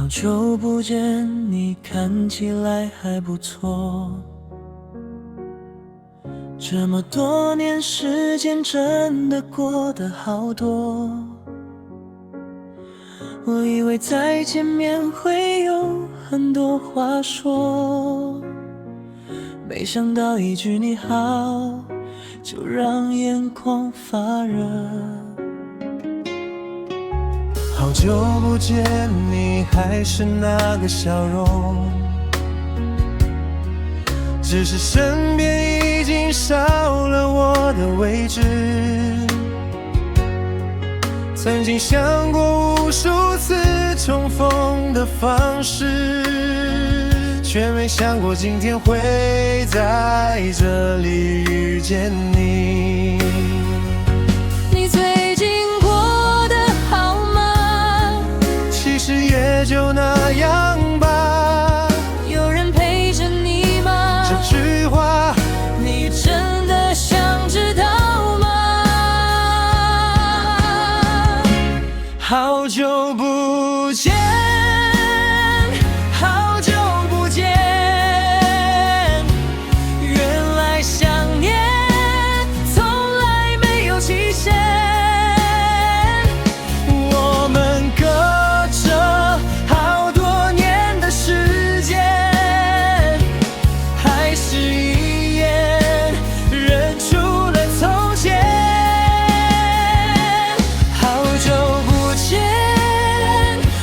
好久不见，你看起来还不错。这么多年，时间真的过得好多。我以为再见面会有很多话说，没想到一句你好，就让眼眶发热。好久不见，你还是那个笑容，只是身边已经少了我的位置。曾经想过无数次重逢的方式，却没想过今天会在这里遇见你。你最近过得好吗？其实也就那样吧。有人陪着你吗？这句话你真的想知道吗？好久不见，好久不见，原来想念从来没有期限。我们隔着好多年的时间，还是一眼认出了从前。好久不见，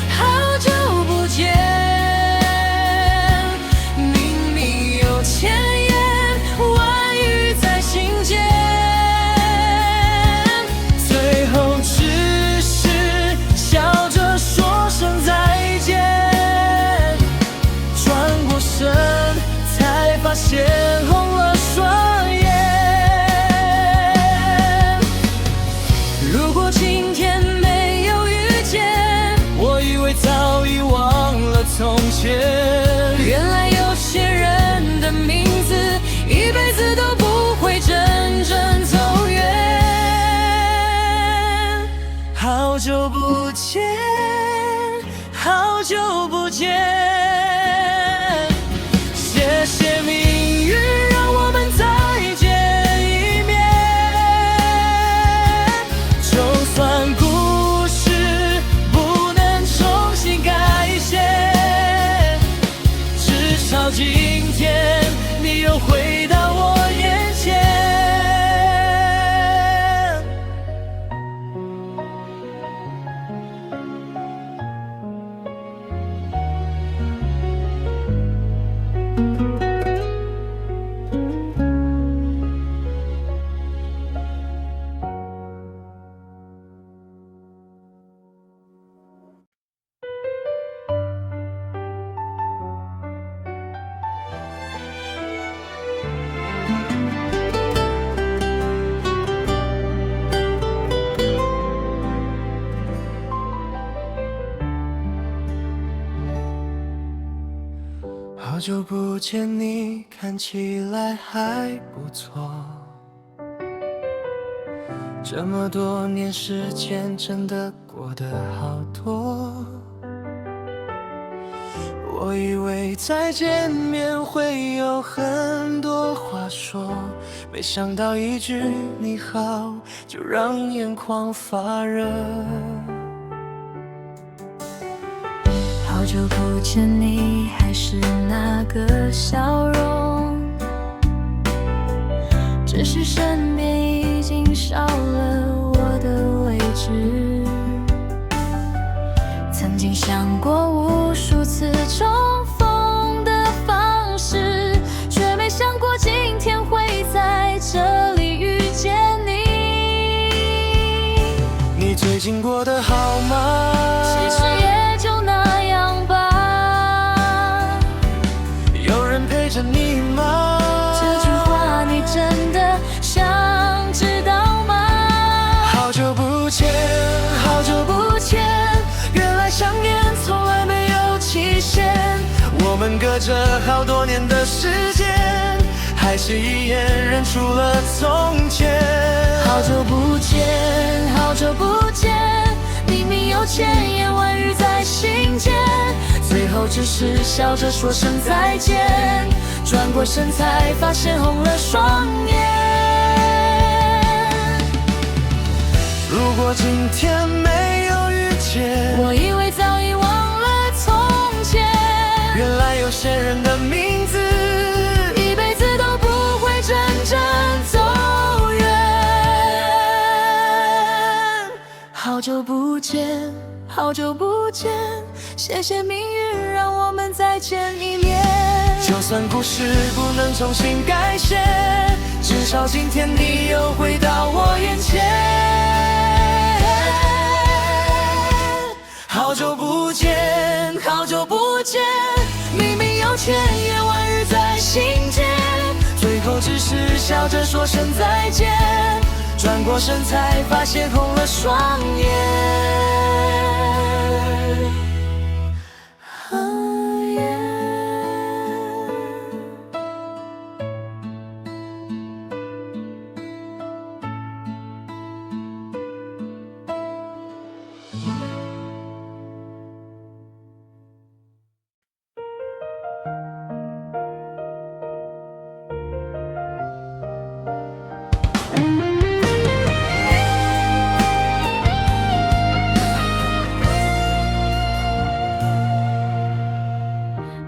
好久不见，明明有千言万语在心间，最后只是笑着说声再见。转过身才发现红了双眼。如果今天没有遇见，我以为早已忘了从前。原来有些人的名字，一辈子都不会真正走远。好久不见，好久不见，谢谢命运让我们再见一面。就算故事不能重新改写，至少今天你又回到我眼前。好久不见，你看起来还不错。这么多年，时间真的过得好多。我以为再见面会有很多话说，没想到一句你好，就让眼眶发热。好久不见，你还是那个笑容，只是身边已经少了我的位置。曾经想过无数次重逢的方式，却没想过今天会在这里遇见你。你最近过得好吗？其实也就那样吧。有人陪着你吗？这句话你真的想知道吗？好久不见，好久不见，原来想念从来没有期限。我们隔着好多年的时间，还是一眼认出了从前。好久不见，好久不见，明明有千言万语在心间，后只是笑着说声再见，转过身才发现红了双眼。如果今天没有遇见，我以为早已忘了从前，原来有些人的名字一辈子都不会真正走远。好久不见，好久不见，谢谢命运让我们再见一面。就算故事不能重新改写，至少今天你又回到我眼前。好久不见，好久不见，明明有千言万语在心间，最后只是笑着说声再见，转过身才发现红了双眼。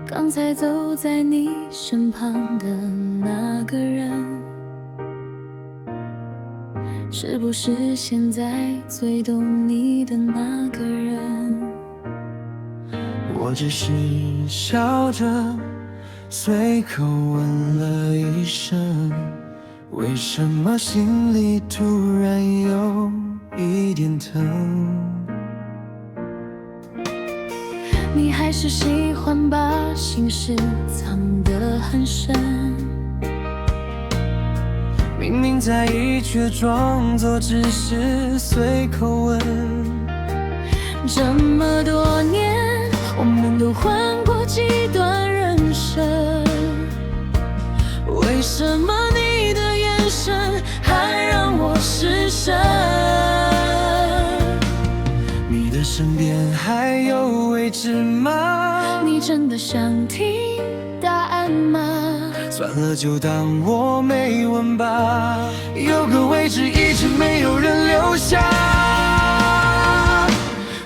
刚才走在你身旁的那个人，是不是现在最懂你的那个人？我只是笑着随口问了一声，为什么心里突然有一点疼？你还是喜欢把心事藏得很深，明明在意却装作只是随口问。这么多年，我们都换过几段人生，为什么你的眼神还让我失神？你的身边还有位置吗？你真的想听答案吗？算了，就当我没问吧。有个位置一直没有人留下，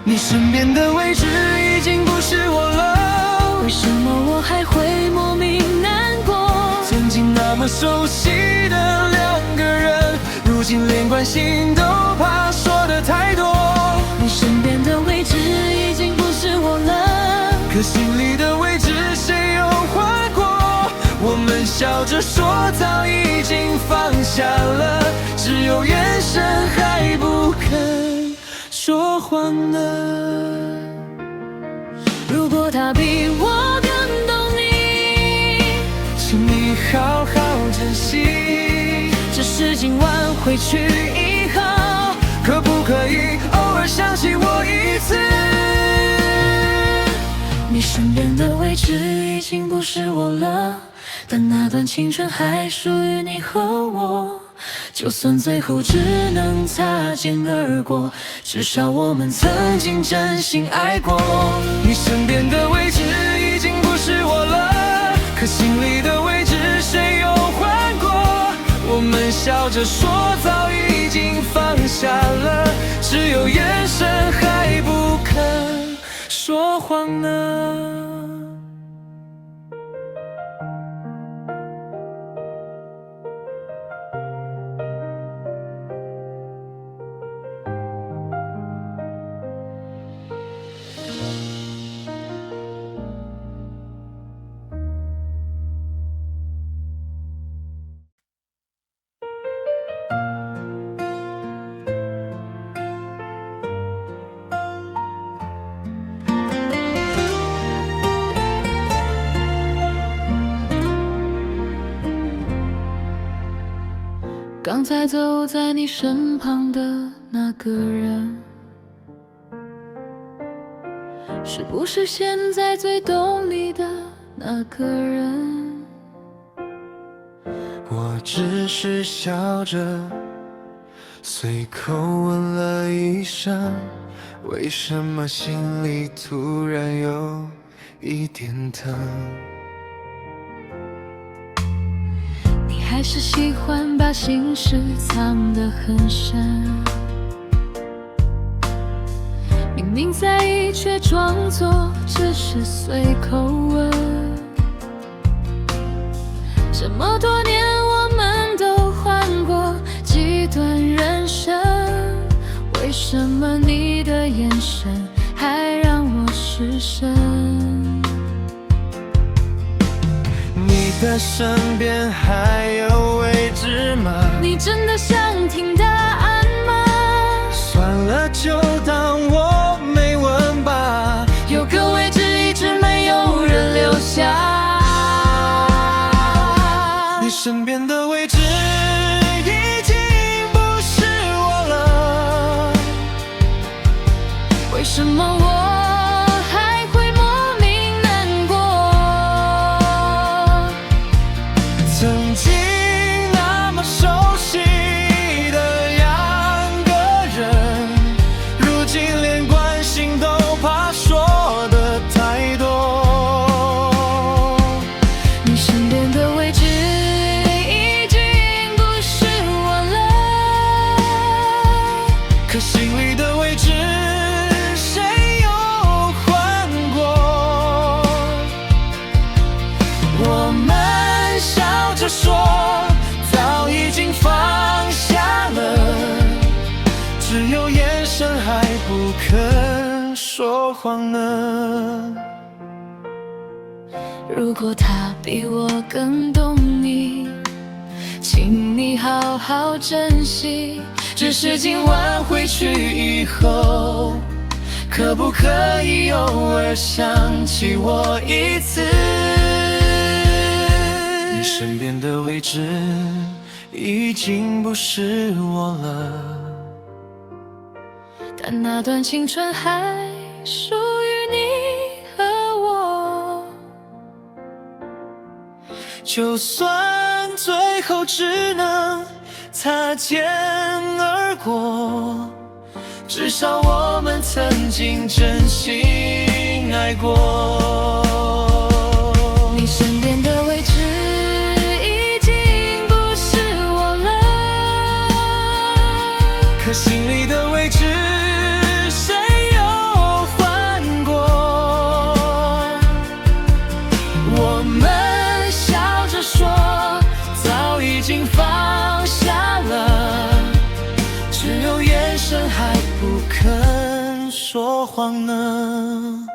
你身边的位置已经不是我了。为什么我还会莫名难过？曾经那么熟悉的两个人，如今连关心都怕说的太多。你身边的位置已经不是我了，可心里的位置谁有换过？我们笑着说早已经放下了，只有眼神还不肯说谎呢。如果他比我更懂你，请你好好珍惜。只是今晚回去以后，可不可以偶尔想起我一次？你身边的位置已经不是我了，但那段青春还属于你和我。就算最后只能擦肩而过，至少我们曾经真心爱过。你身边的位置已经不是我了，可心里的位置谁有换过？我们笑着说早已经放下了，只有眼神还不肯说谎呢。刚才走在你身旁的那个人，是不是现在最懂你的那个人？我只是笑着随口问了一声，为什么心里突然有一点疼。你还是喜欢把心事藏得很深，明明在意却装作只是随口问。这么多年我们都换过几段人生，为什么你的眼神还让我失神？你的身边还有位置吗？你真的想听答案吗？算了，就当我没问吧。有个位置一直没有人留下。你身边的位置已经不是我了，为什么我还会莫名难过？曾经那么熟悉的两个人，如今连关心都怕说的太多。你身边的位置已经不是我了，可心里的位置谁有换过？我们笑着说早已经放下了，只有眼神还不肯说谎呢。如果他比我更懂你，请你好好珍惜。只是今晚回去以后，可不可以偶尔想起我一次？你身边的位置已经不是我了，但那段青春还属于你和我。就算最后只能擦肩而过，至少我们曾经真心爱过。你身边的位置已经不是我了，可心里的位置谁有换过？我们笑着说早已经放下了，只有眼神还不肯说谎呢。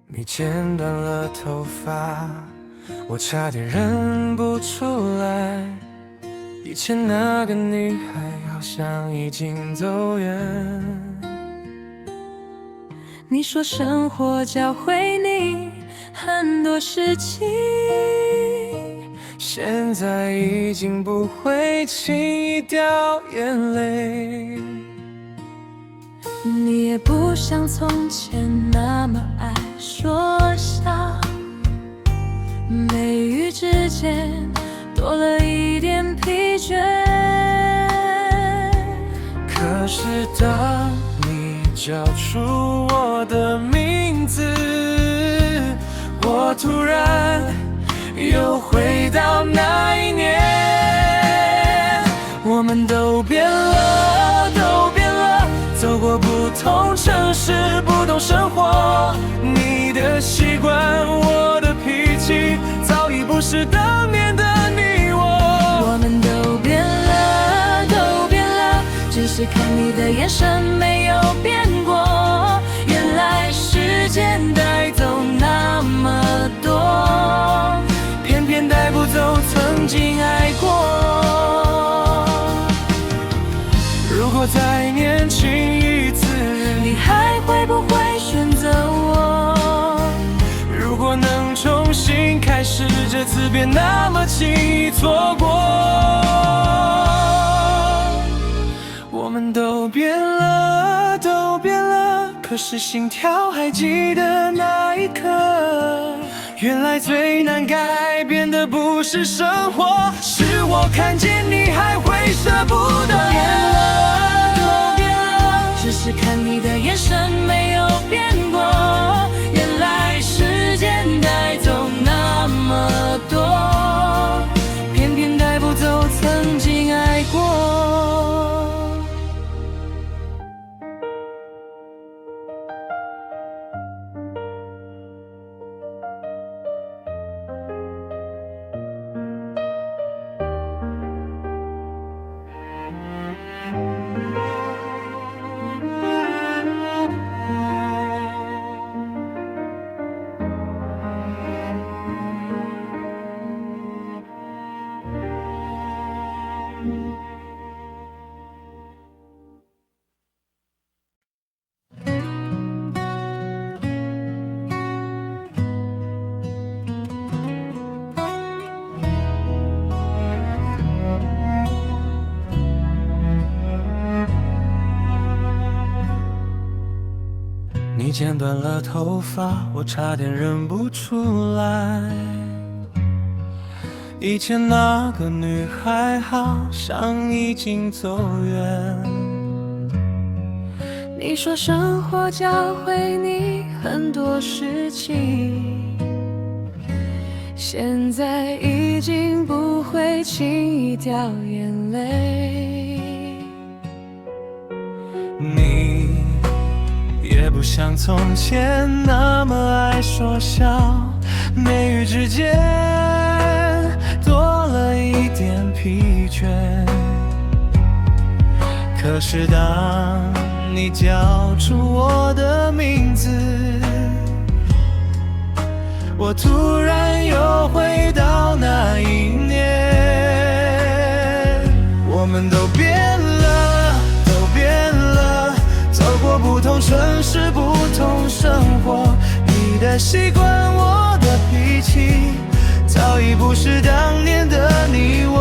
你剪短了头发，我差点认不出来，以前那个女孩好像已经走远。你说生活教会你很多事情，现在已经不会轻易掉眼泪。你也不像从前那么爱说笑，眉宇之间多了一点疲倦。可是当你叫出我的名字，我突然又回到那一年。我们都变了，都变了，走过不同城市，不同生活。你的习惯，我的脾气，早已不是当年的你我。我们都变了，都变了，只是看你的眼神没有变过。原来时间带走那么多，偏偏带不走曾经爱过。如果再年轻一次，你还是这次别那么轻易错过。我们都变了，都变了，可是心跳还记得那一刻。原来最难改变的不是生活，是我看见你还会舍不得。变了，都变了，只是看你的眼神没有变过。原来时间带走那么多，偏偏带不走曾经爱过。你剪短了头发，我差点认不出来。以前那个女孩好像已经走远。你说生活教会你很多事情，现在已经不会轻易掉眼泪。你也不像从前那么爱说笑，眉宇之间多了一点疲倦。可是当你叫出我的名字，我突然又回到那一年。我们都变了，都变了，走过不同城市，不同生活。你的习惯，我的脾气，早已不是当年的你我。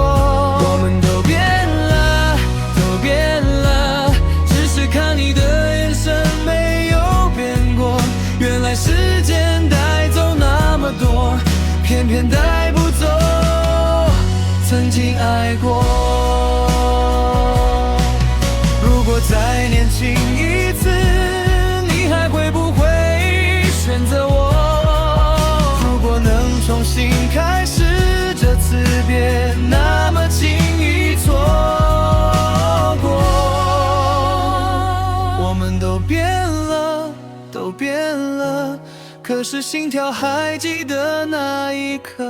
我们都变了，都变了，只是看你的眼神没有变过。原来时间带走那么多，偏偏带不走曾经爱过。如果再年轻一次，你还会不会选择我？如果能重新开始，这次别那么轻易错过。我们都变了，都变了，可是心跳还记得那一刻。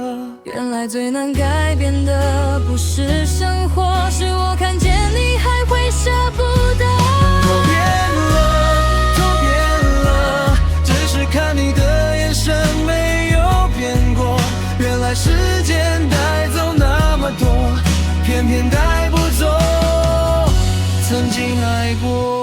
原来最难改变的不是生活，是我看见你还会舍不得。都变了，都变了，只是看你的眼神没有变过。原来时间带走那么多，偏偏带不走曾经爱过。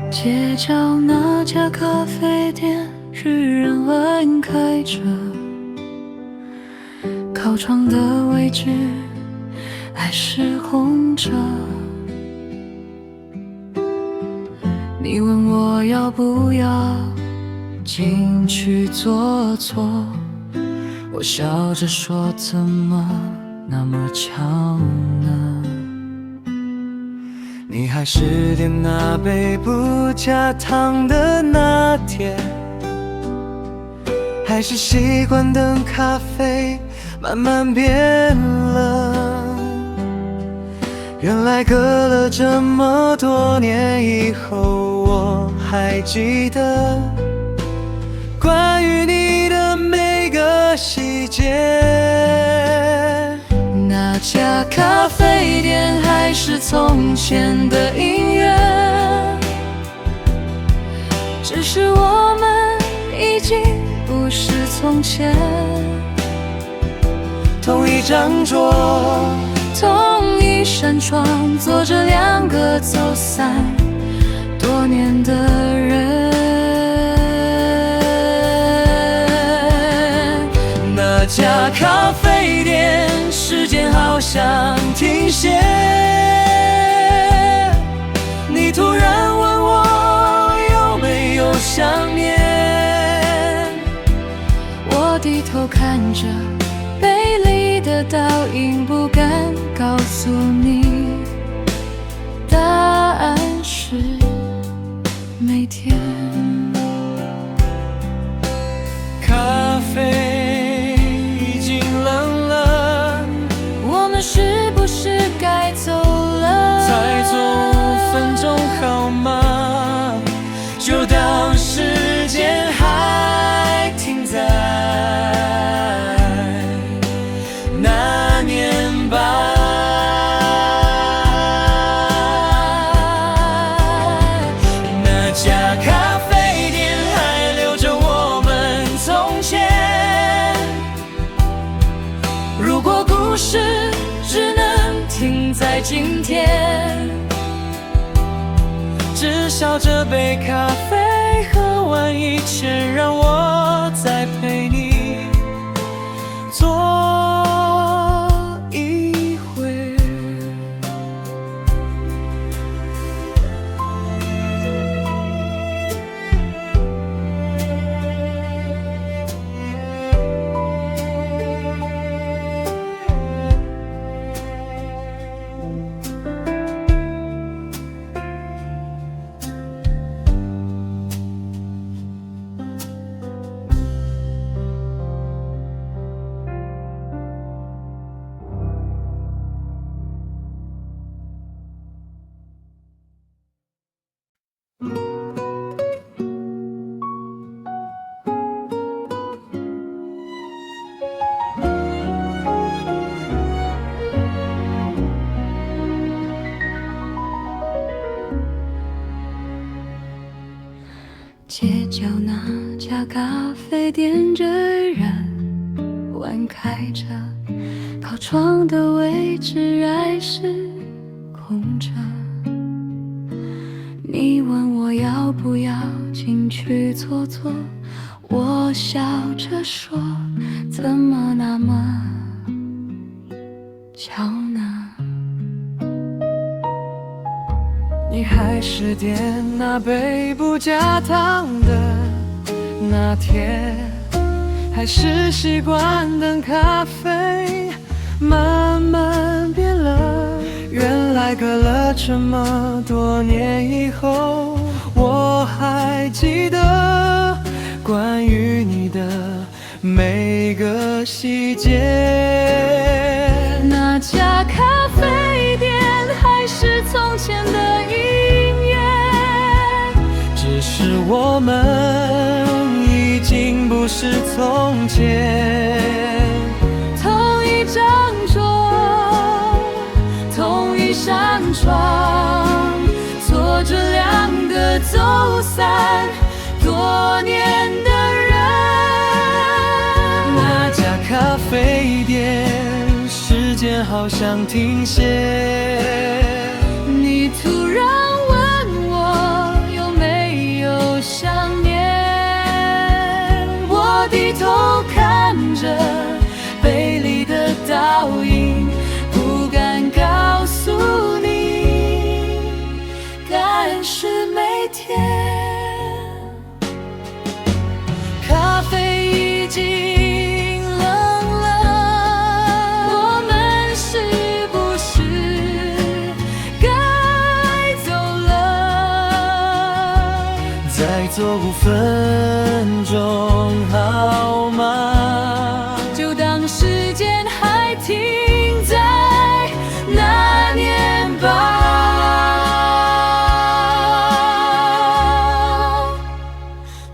街角那家咖啡店，日人晚开着，靠窗的位置还是空着。你问我要不要进去坐坐，我笑着说怎么那么巧呢？你还是点那杯不加糖的拿铁，还是习惯等咖啡慢慢变冷。原来隔了这么多年以后，我还记得关于你的每个细节。那家咖啡店还是从前的音乐，只是我们已经不是从前。同一张桌，同一扇窗，坐着两个走散多年的人。那家咖啡店，时间好像停歇。你突然问我有没有想念，我低头看着杯里的倒影，不敢告诉你，答案是每天。咖啡已经冷了，我们是不是该走了？再坐5分钟好吗？就当时间还停在那年吧。那家咖啡店还留着我们从前。如果故事只能停在今天，至少这杯咖啡喝完以前，让我再陪你坐一会。街角那家咖啡店仍然晚开着，靠窗的位置还是空着。你问我要不要进去坐坐，我笑着说，怎么那么巧呢？你还是点那杯不加糖的拿铁，还是习惯等咖啡慢慢变了。原来隔了这么多年以后，我还记得关于你的每个细节。那家咖啡店还是从前的音乐，只是我们已经不是从前。同一张桌，同一扇窗，坐着两个走散多年的人。那家咖啡店，时间好像停歇。你突然问我有没有想念，我低头看着杯里的倒影，不敢告诉你，答案是每天。咖啡已经冷了，我们是不是该走了？再坐5分钟好吗？就当时间还停在那年吧。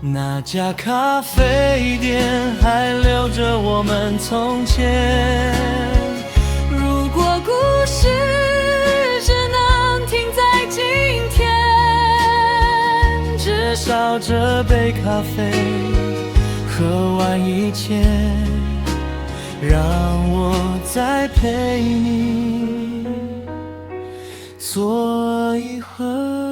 那家咖啡店还留着我们从前。如果介绍这杯咖啡，喝完一切，让我再陪你坐一会儿。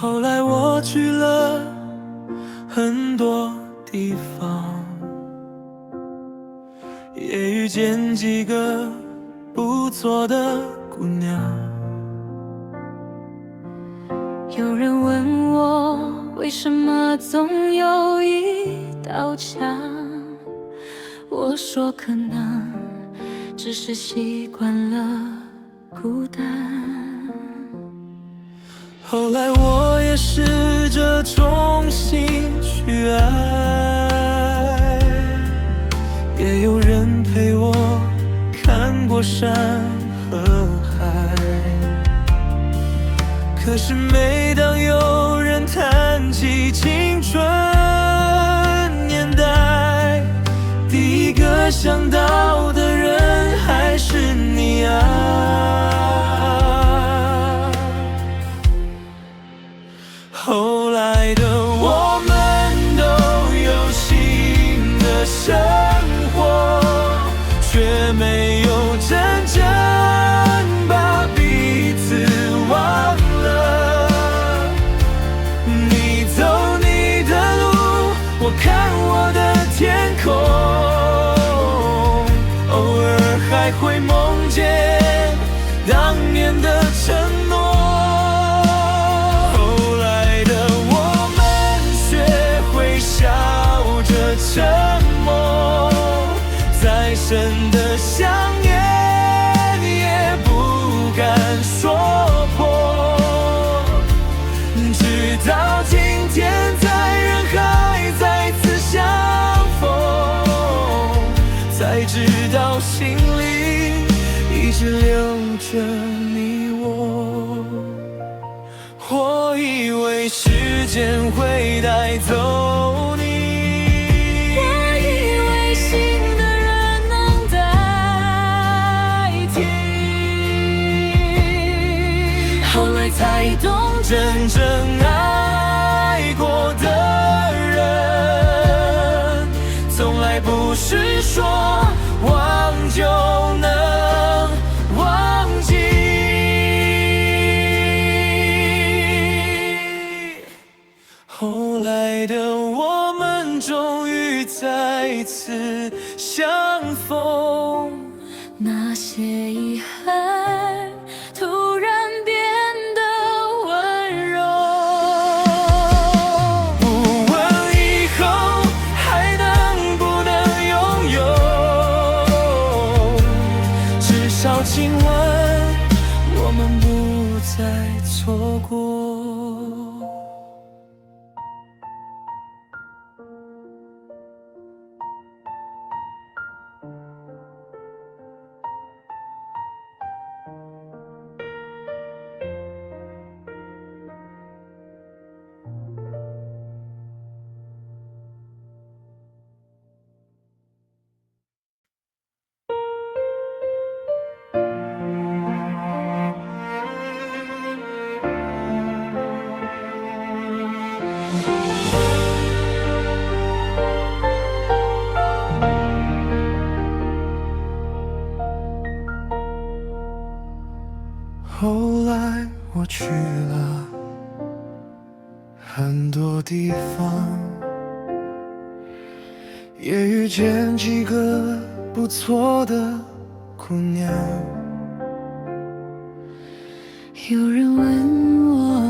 后来我去了很多地方，也遇见几个不错的姑娘。有人问我为什么总有一道墙，我说可能只是习惯了孤单。后来我也试着重新去爱，也有人陪我看过山和海。可是每当有人谈起青春年代，第一个想到的人还是你啊。后来的我们都有新的生活，却没有真正把彼此忘了。你走你的路，我看我的天空，偶尔还会梦见当年的承诺。沉默，再深的想念也不敢说破，直到今天在人海再次相逢，才知道心里一直留着你我。我以为时间会带走你，才懂真正爱过的人，从来不是说忘就能忘记。后来的我们终于再次相逢，那些遗憾突然变得温柔。不问以后还能不能拥有，至少今晚我们不再错过。后来我去了很多地方，也遇见几个不错的姑娘。有人问我，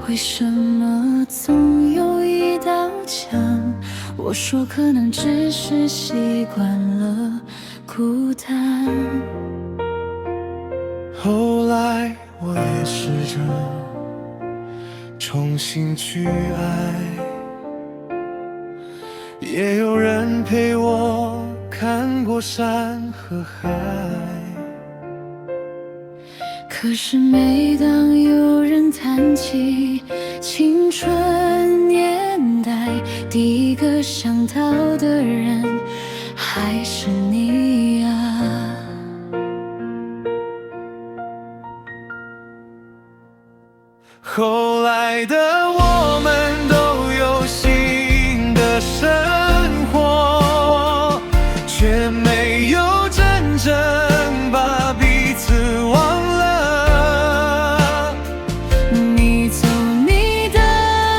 为什么总有一道墙？我说可能只是习惯了孤单。后来我也试着重新去爱，也有人陪我看过山和海。可是每当有人谈起青春年代，第一个想到的人还是你啊。后来的我们都有新的生活，却没有真正把彼此忘了。你走你的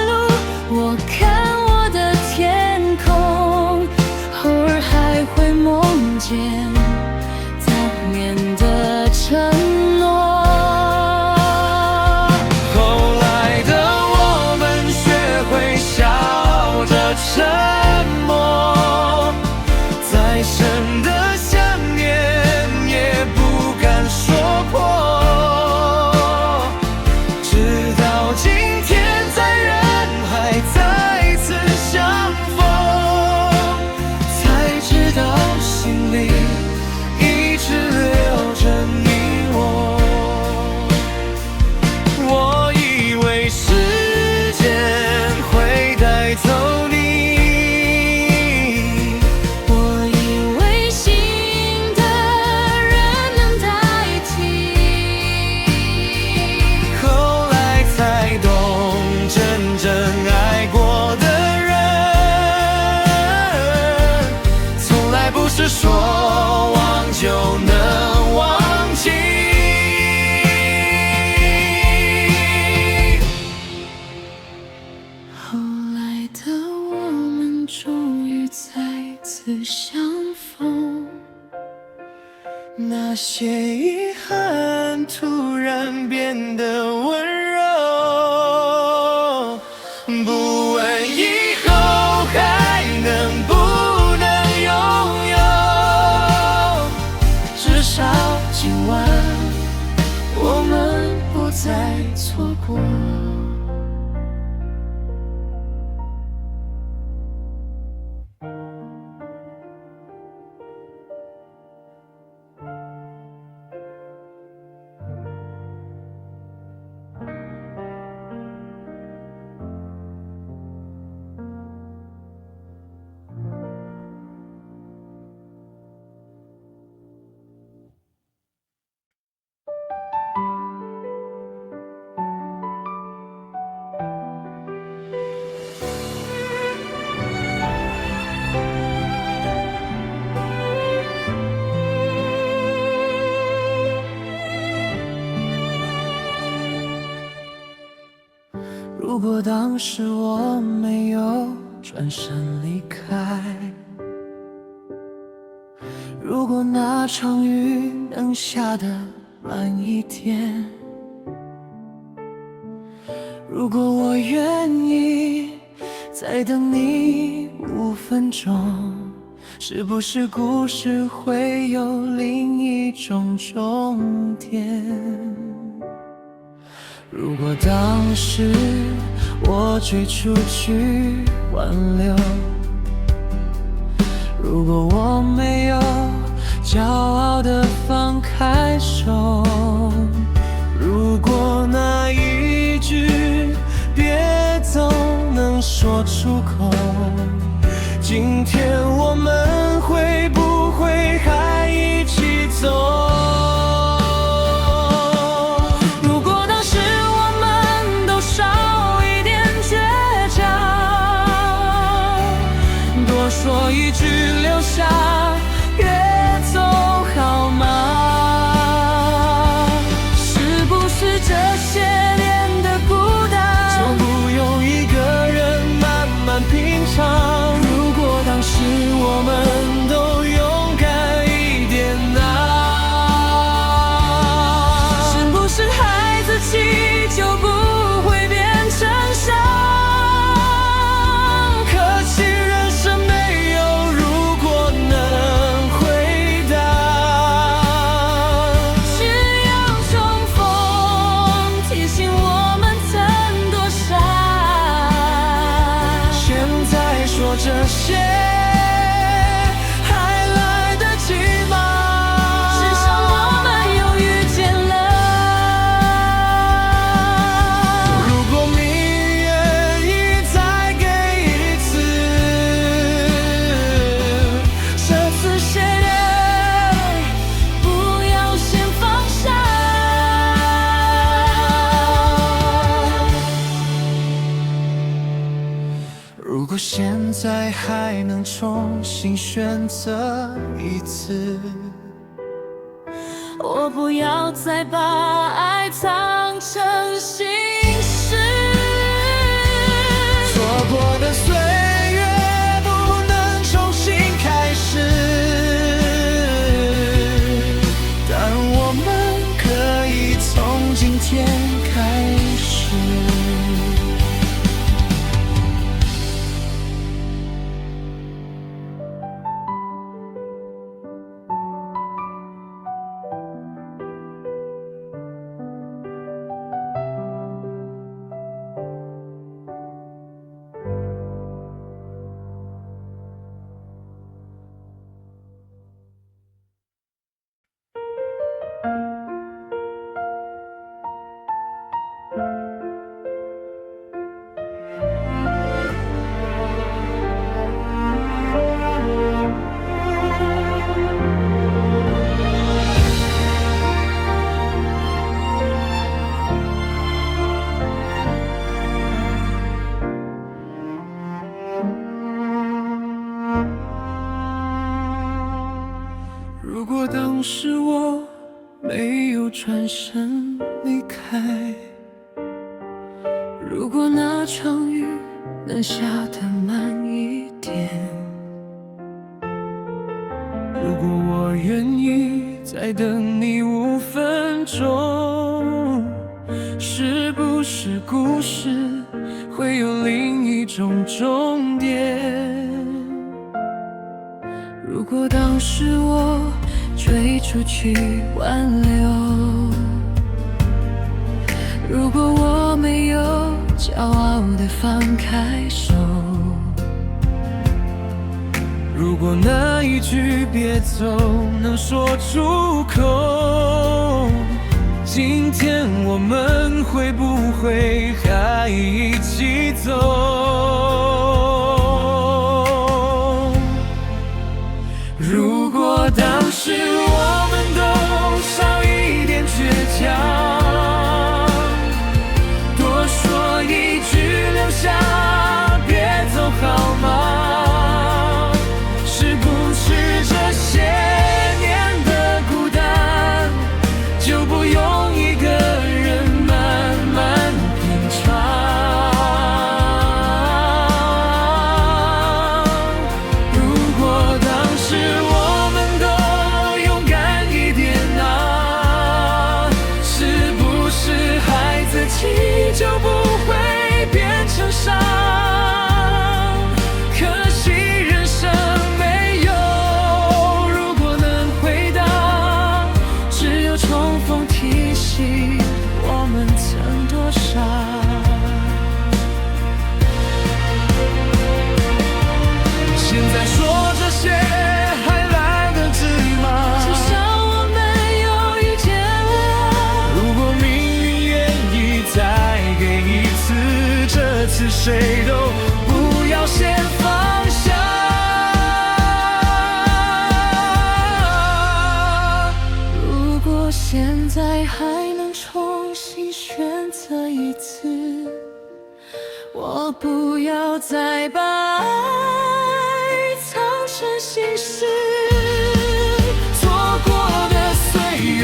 路，我看我的天空，偶尔还会梦见当年的承诺。沉默，再深的想念也不敢说破，直到今天在人海再次相逢，才知道心里一直留着你我。我以为时间会带走是说忘就能忘记。后来的我们终于再次相逢，那些遗憾突然变得温柔，不问以后还能不今晚我们不再错过。如果当时我没有转身离开，如果那场雨能下得慢一点，如果我愿意再等你5分钟，是不是故事会有另一种终点？如果当时我追出去挽留，如果我没有骄傲地放开手，如果那一句别走能说出口，今天我们会不会还一起走？说一句留下，别走好吗？是不是这些年的孤单，就不用一个人慢慢品尝？如果当时还能重新选择一次。我不要再把爱藏成心事，错过的岁月不能重新开始，但我们可以从今天开始。如果当时我没有转身离开，如果那场雨能下得慢一点，如果我愿意再等你5分钟，是不是故事会有另一种终点？如果当时我追出去挽留，如果我没有骄傲地放开手，如果那一句别走能说出口，今天我们会不会还一起走？如果当时我们都少一点倔强，多说一句留下别走好吗？是不是这些年的孤单就不用一个人慢慢品尝？如果当时我们都勇敢一点啊，是不是孩子气就不会变成伤？可惜人生没有如果能回答，只有重逢提醒我们曾多傻。现在说这些还来得及吗？至少我们有遇见了。如果命运愿意再给一次，这次谁都不要先放下。如果现在还能重新选择一次，我不要再把爱藏成心事。错过的岁月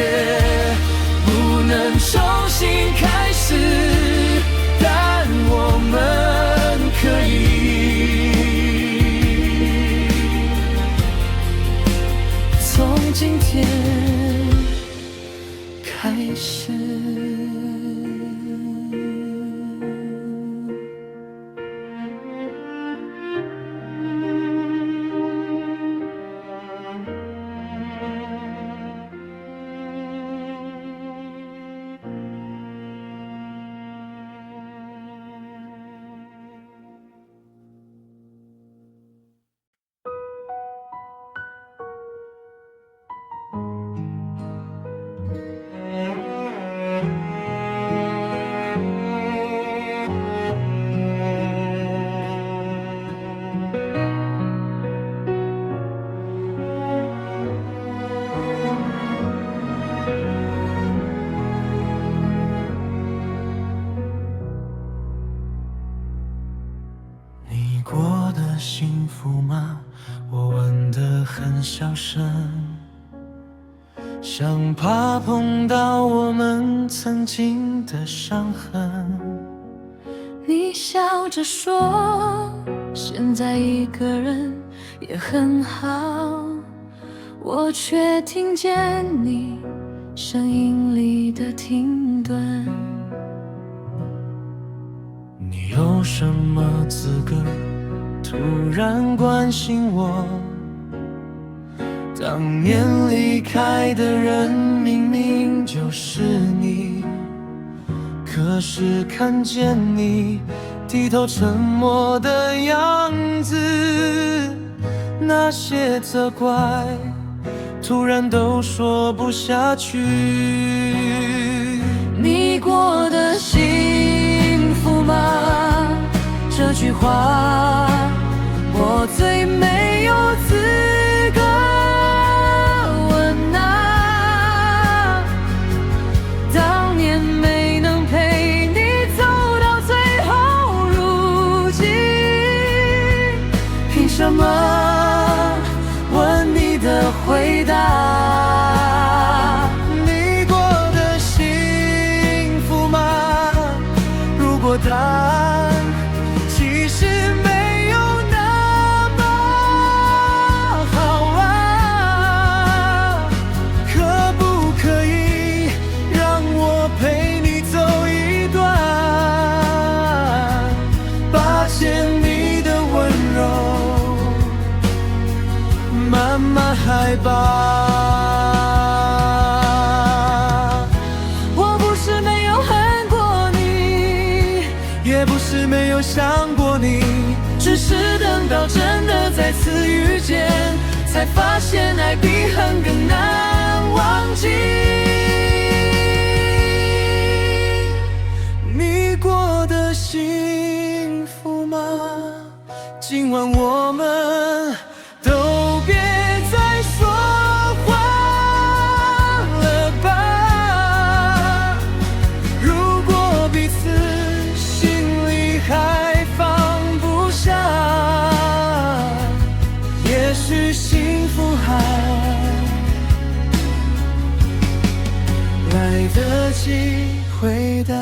不能重新开始，但我们可以从今天开始。很小声，生怕碰到我们曾经的伤痕。你笑着说，现在一个人也很好，我却听见你声音里的停顿。你有什么资格突然关心我？当年离开的人明明就是你，可是看见你低头沉默的样子，那些责怪突然都说不下去。你过得幸福吗？这句话我最没有资格问啊。当年没能陪你走到最后，如今凭什么问你的回答？你过得幸福吗？如果答案其实没有那么好啊，可不可以让我陪你走一段，把牵你的温柔慢慢害怕。我不是没有恨过你，也不是没有想过你，只是等到真的再次遇见，才发现爱比恨更难忘记。你过得幸福吗？今晚我们都别再说谎了吧。如果彼此心里还放不下，也许幸福还来得及回答。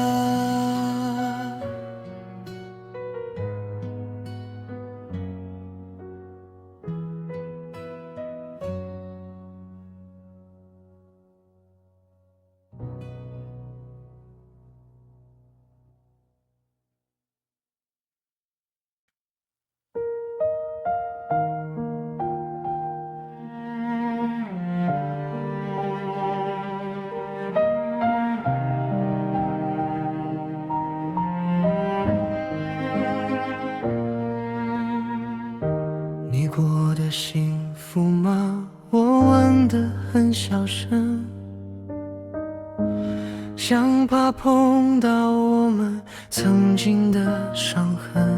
你过得幸福吗？我问得很小声，像怕碰到我们曾经的伤痕。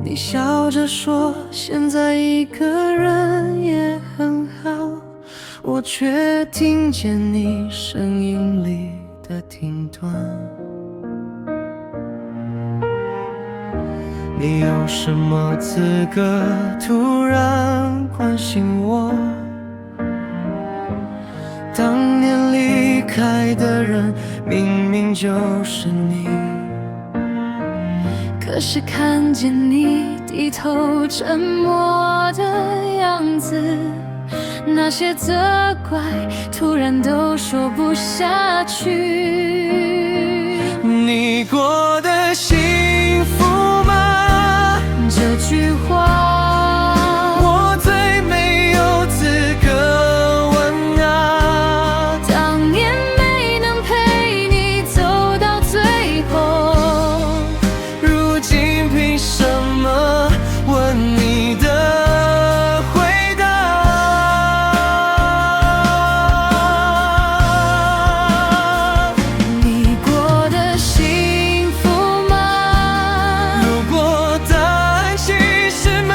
你笑着说，现在一个人也很好，我却听见你声音里的停顿。你有什么资格突然关心我？当年离开的人明明就是你，可是看见你低头沉默的样子，那些责怪突然都说不下去。你过得幸福吗？这句话我最没有资格问啊。当年没能陪你走到最后，如今凭什么问你的回答？你过得幸福吗？如果答案其实没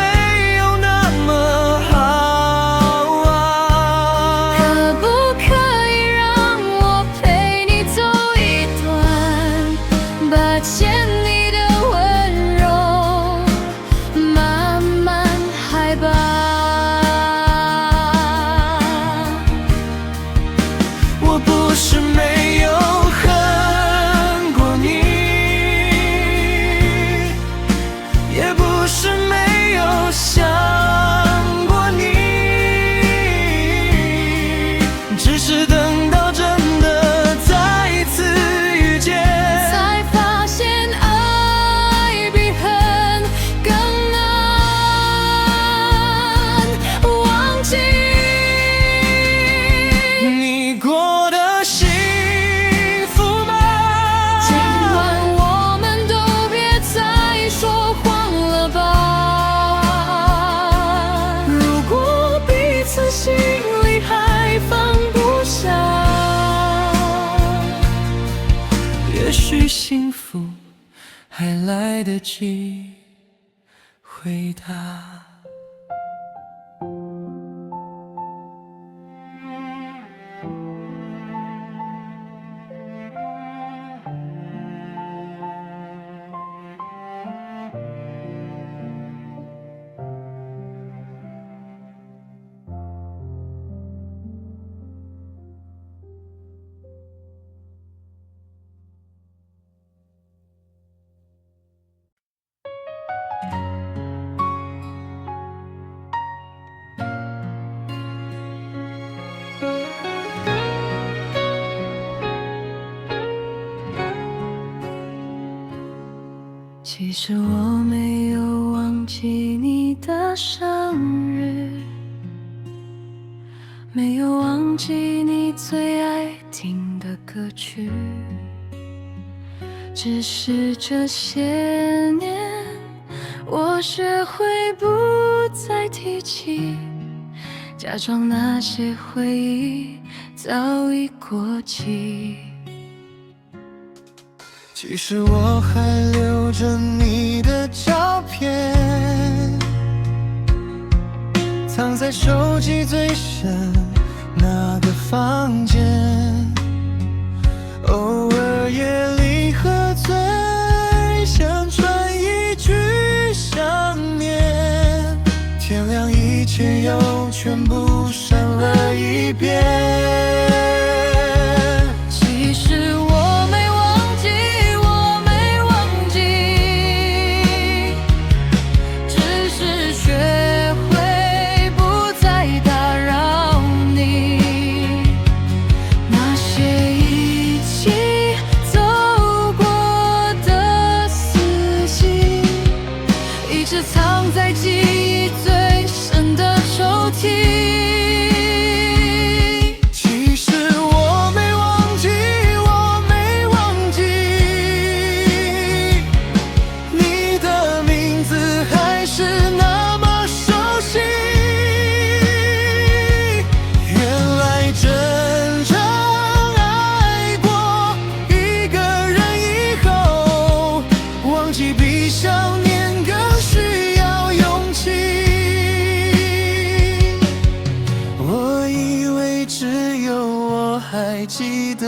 来得及回答。其实我没有忘记你的生日，没有忘记你最爱听的歌曲，只是这些年我学会不再提起，假装那些回忆早已过期。其实我还留着你的照片，藏在手机最深那个房间。偶尔夜里喝醉，想传一句想念，天亮以前又全部删了一遍。其实我没忘记，我没忘记，只是学会不再打扰你。那些一起走过的四季，一直藏在记忆最深的抽屉。还记得，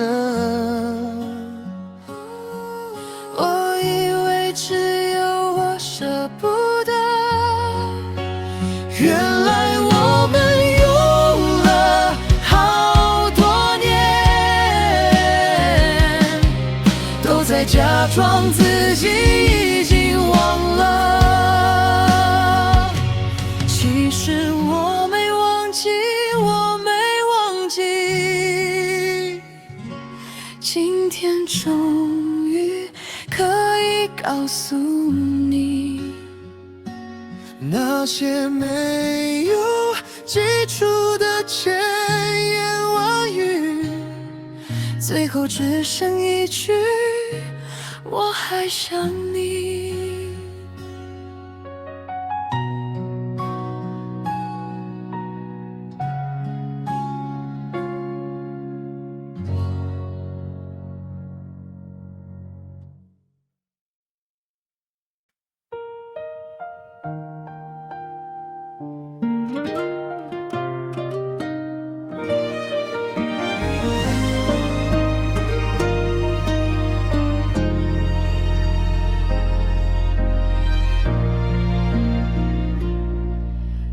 我以为只有我舍不得，原来我们用了好多年，都在假装自己已经忘了。其实我没忘记，我没忘记，今天终于可以告诉你，那些没有记住的千言万语，最后只剩一句，我还想你。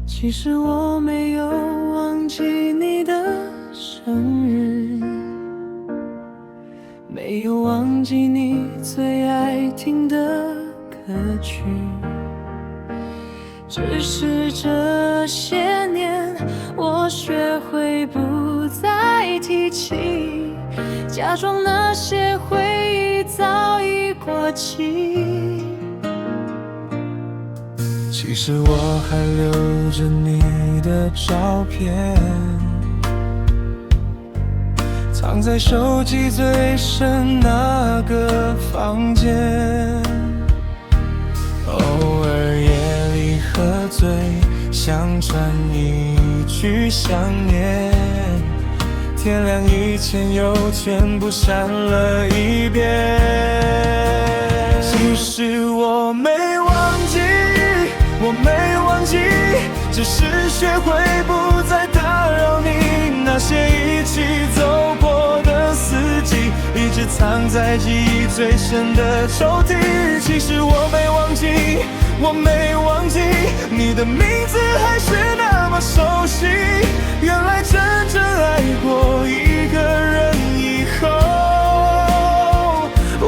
其实我没有忘记你的生日，没有忘记你最爱听的歌曲，只是这些年我学会不再提起，假装那些回忆早已过期。其实我还留着你的照片，藏在手机最深那个房间。偶尔夜里喝醉，想传一句想念，天亮以前又全部删了一遍。其实我没忘记，我没忘记，只是学会不再打扰你。那些一起走过的四季，一直藏在记忆最深的抽屉。其实我没忘记，我没忘记，你的名字还是那么熟悉。原来真正爱过一个人以后，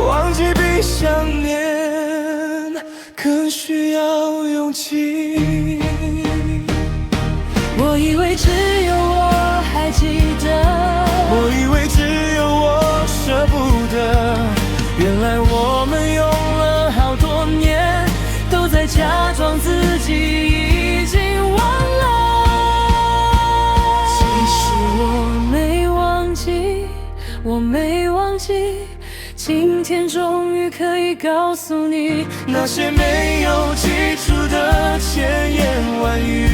忘记比想念更需要勇气。我以为只有我还记得，我以为只有我舍不得，原来我们用了好多年，都在假装自己已经忘了。其实我没忘记，我没忘记，今天终于可以告诉你，那些没有记住的千言万语，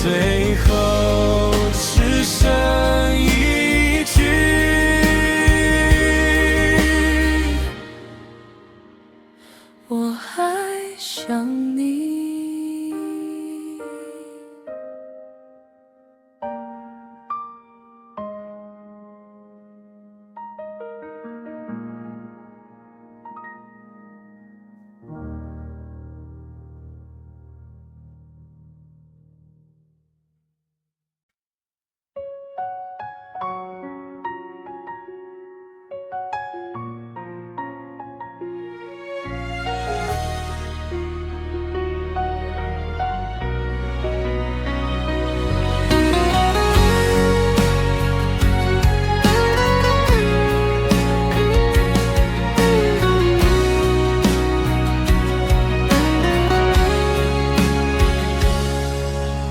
最后只剩一句，我还想你。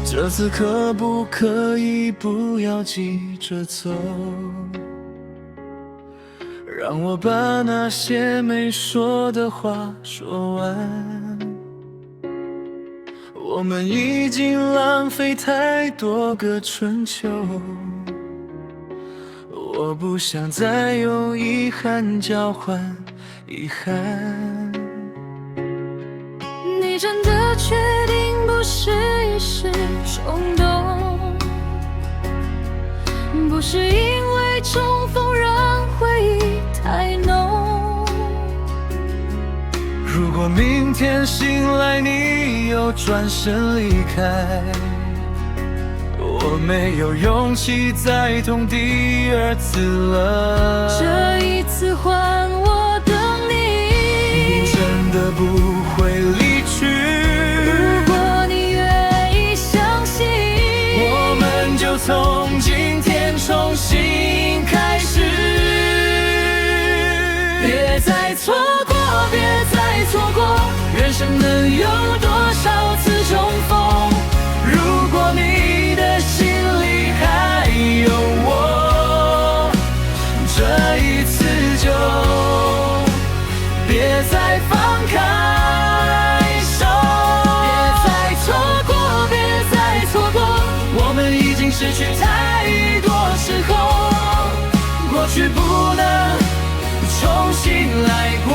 这次可不可以不要急着走，让我把那些没说的话说完。我们已经浪费太多个春秋，我不想再用遗憾交换遗憾。你真的确定不是一时冲动？不是因为重逢让回忆太浓？如果明天醒来你又转身离开，我没有勇气再痛第二次了。这一次换我等你，你真的不会离去。如果你愿意相信，我们就从今天重新开始。别再错过，别再错过，人生能有多少次重逢？如果你的心里还有我，这一次就别再放开手。别再错过，别再错过，我们已经失去太多时候，过去不能重新来过。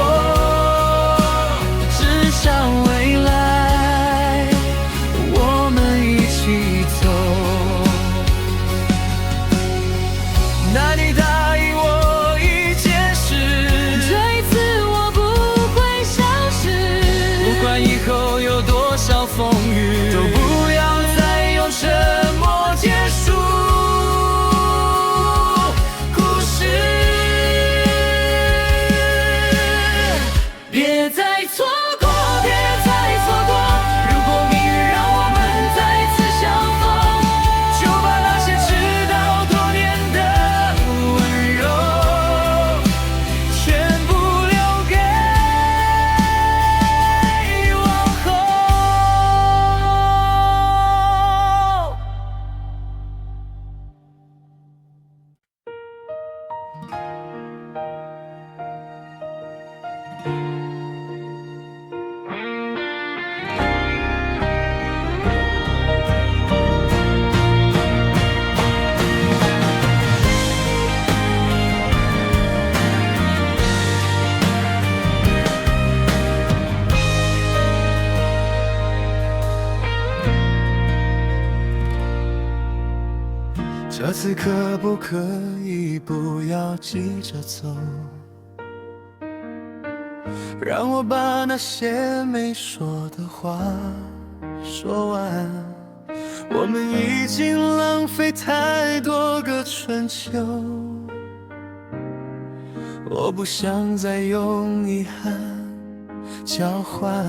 至少未来我们一起走。那你答应我一件事，这一次我不会消失，不管以后有多少风雨，都不要再用沉默结束故事。这次可不可以不要急着走？让我把那些没说的话说完。我们已经浪费太多个春秋，我不想再用遗憾交换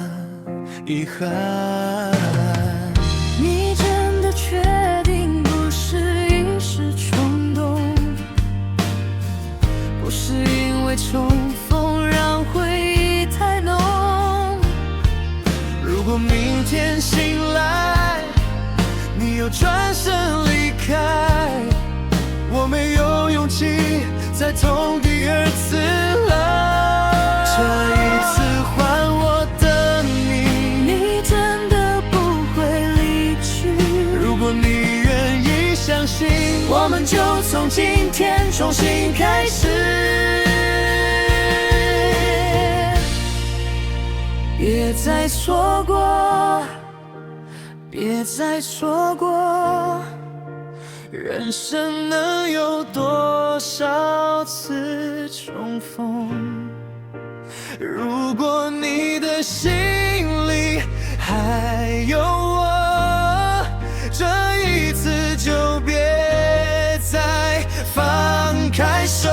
遗憾。你真的确定不是一时冲动？不是因为重逢让回忆太浓？如果明天醒来你又转身离开，我没有勇气再痛第二次了。这一次换我等你，你真的不会离去？如果你愿意相信，我们就从今天重新开始。别再错过，别再错过，人生能有多少次重逢？如果你的心里还有我，这一次就别再放开手。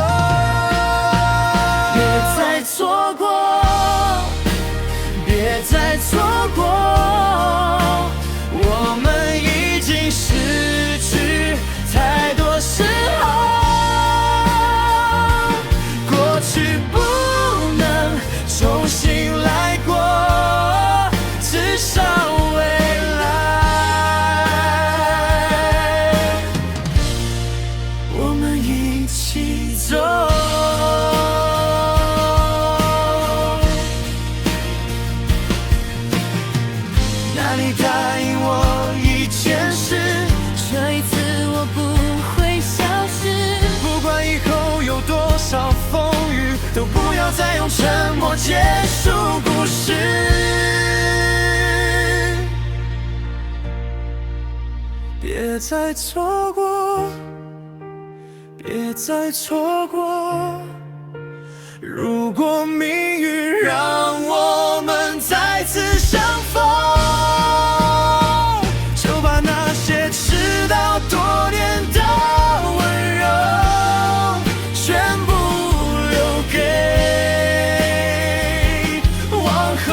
别再错过，别再错过，我们已经失去太多时候，过去不能重新来过，至少未来我们一起走。那你答应我一件事，这一次我不会消失。不管以后有多少风雨，都不要再用沉默结束故事。别再错过，别再错过，如果命运让我们再次相逢，就把那些迟到多年的温柔全部留给往后。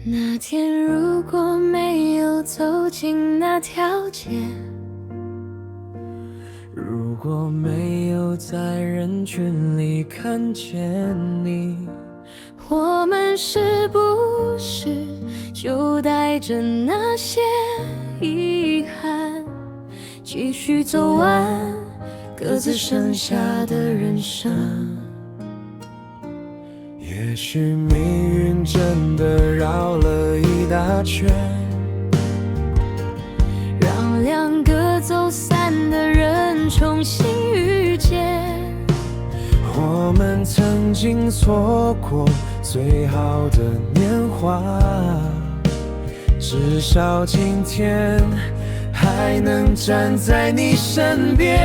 那天如果没有走进那条街，如果没有在人群里看见你，我们是不是就带着那些遗憾，继续走完各自剩下的人生？也许命运真的绕了一大圈，让两个走散的人重新遇见。我们曾经错过最好的年华，至少今天还能站在你身边。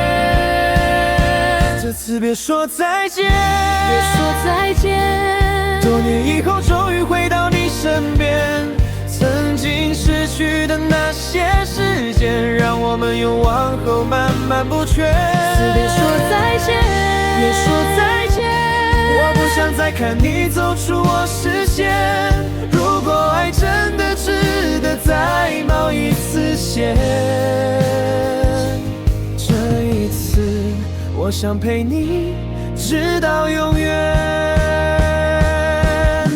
这次别说再见，别说再见，多年以后终于回到你身边，曾经失去的那些时间，让我们用往后慢慢补全。别说再见，别说再见，我不想再看你走出我视线。如果爱真的值得再冒一次险，这想陪你直到永远。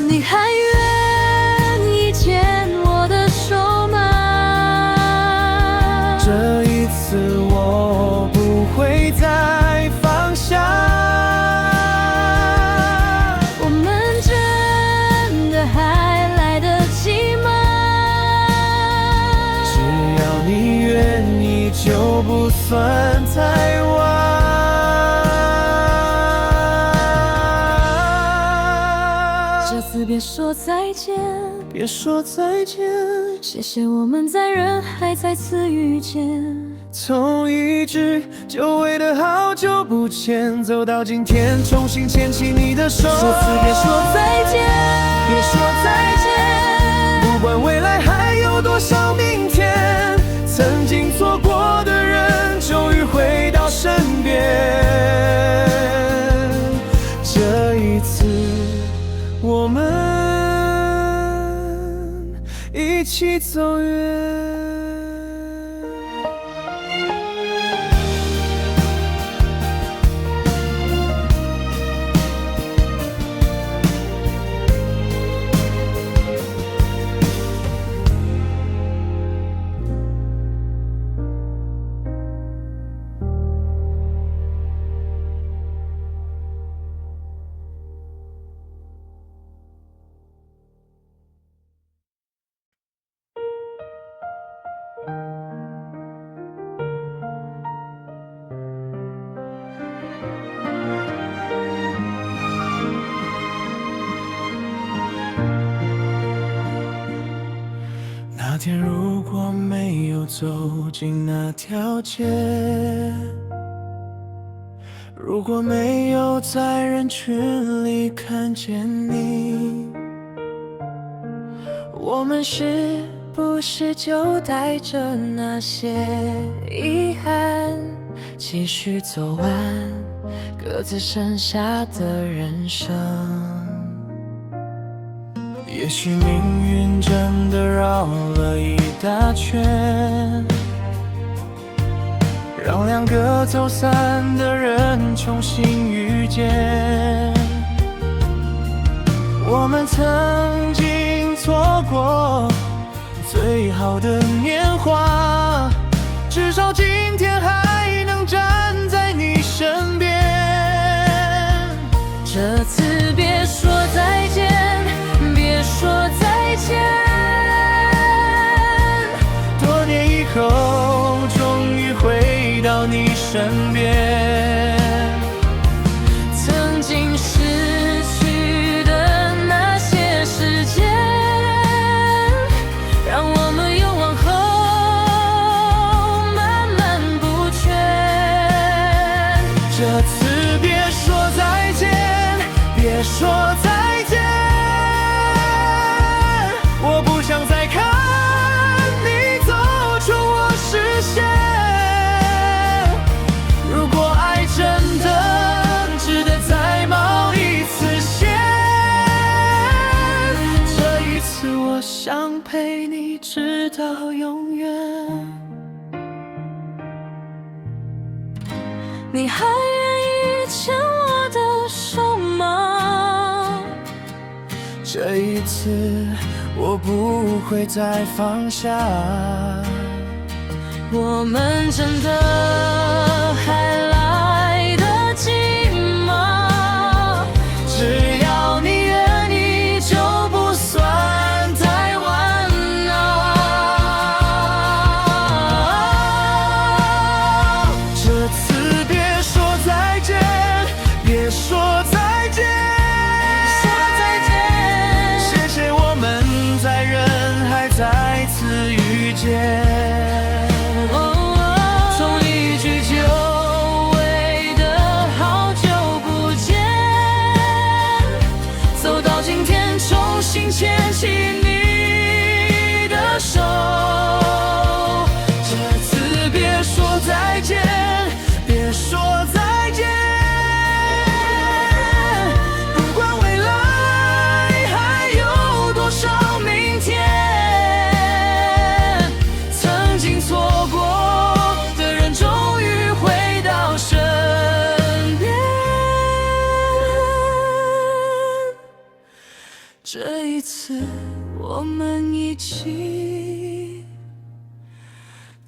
你还愿意牵我的手吗？这一次我不会再放下。我们真的还来得及吗？只要你愿意，就不算太晚。这次别说再见，别说再见，谢谢我们在人海再次遇见。从一句久违的好久不见，走到今天，重新牵起你的手。这次别说再见，别说再见，不管未来还有多少明天，曾经错过的人终于回到身边。这一次我们一起走远。那天如果没有走进那条街，如果没有在人群里看见你，我们是不是就带着那些遗憾，继续走完各自剩下的人生？也许命运真的绕了一大圈，让两个走散的人重新遇见。我们曾经错过最好的年华，至少今天还能站在你身边。这次别说再见，别说再见。多年以后，终于回到你身边。曾经失去的那些时间，让我们又往后慢慢补全。这次别说再见，别说再见，我不想再看你走出我视线。如果爱真的值得再冒一次险，这一次我想陪你直到永远。你还愿意牵我的手吗？这一次我不会再放下。我们真的还来得及吗？只要你愿意，就不算太晚啊。这次别说再见，别说再见，说再见，谢谢我们在人海再次遇见。从一句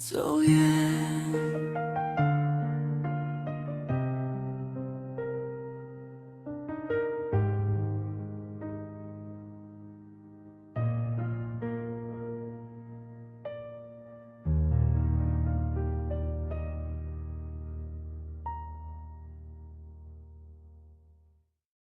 走远。